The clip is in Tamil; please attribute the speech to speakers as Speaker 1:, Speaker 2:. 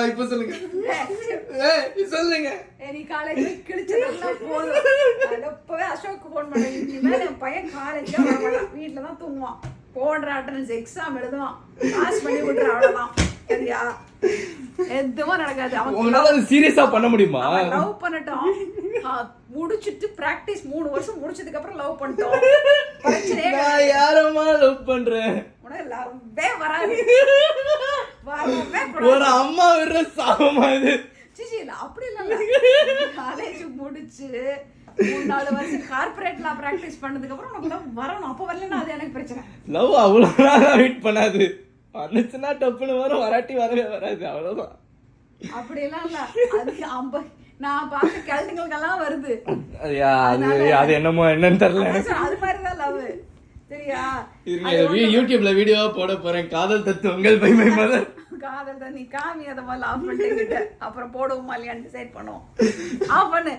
Speaker 1: இப்ப சொல்லுங்க. சொல்லுங்க.
Speaker 2: நீ காலேஜ் கிழிச்சதெல்லாம் போதும். அப்பவே அசோக் போன் பண்ண, இனிமேல் என் பையன் காலேஜ் வீட்டுல தான் தூங்குவான், போடுற அட்டனன்ஸ் எக்ஸாம் எழுதுவான், பாஸ் பண்ணி விட்டுற, அவ்வளவுதான். சரியா? எதுவும் நடக்காது.
Speaker 1: அவன் சீரியஸா பண்ண முடியுமா?
Speaker 2: லவ் பண்ணட்டும், முடிச்சிட்டு பிராக்டிஸ் 3 வருஷம் முடிச்சதுக்கு அப்புறம் லவ் பண்ணிட்டோம். பிரச்சனையே
Speaker 1: நான் யாரமா லவ் பண்றேன்?
Speaker 2: உனக்கு லவ்வே வராது.
Speaker 1: ஒரு அம்மா விடுற சாபமா இது.
Speaker 2: சிச்சி இல்ல, அப்படி இல்ல. காலேஜ் முடிச்சு 3-4 வருஷம் கார்பரேட்ல பிராக்டிஸ் பண்ணதுக்கு அப்புறம் உனக்கு லவ் வரணும். அப்ப வரலன்னா அது எனக்கு பிரச்சனை.
Speaker 1: லவ் அவ்வளவு நாளா வெயிட் பண்ணாது. வந்துச்சுன்னா டப்புன்னு வரும், வராட்டி வரவே வராது, அவ்வளவுதான்.
Speaker 2: அப்படி எல்லாம் இல்ல. அது நான் பார்த்த கேள்விகளுக்கெல்லாம் வருது.
Speaker 1: அது என்னமோ என்னன்னு தெரியல.
Speaker 2: அது மாதிரிதான் லவ். சரியா?
Speaker 1: யூடியூப்ல வீடியோவா போட போறேன், காதல் தத்துவங்கள் பை மை மதர்.
Speaker 2: காதல் தான். நீ காமி அதை மாதிரி ஆஃப் பண்ணிட்டு அப்புறம் போடுவோமா இல்லையான்னு டிசைட் பண்ணுவோம். ஆஃப் பண்ணு.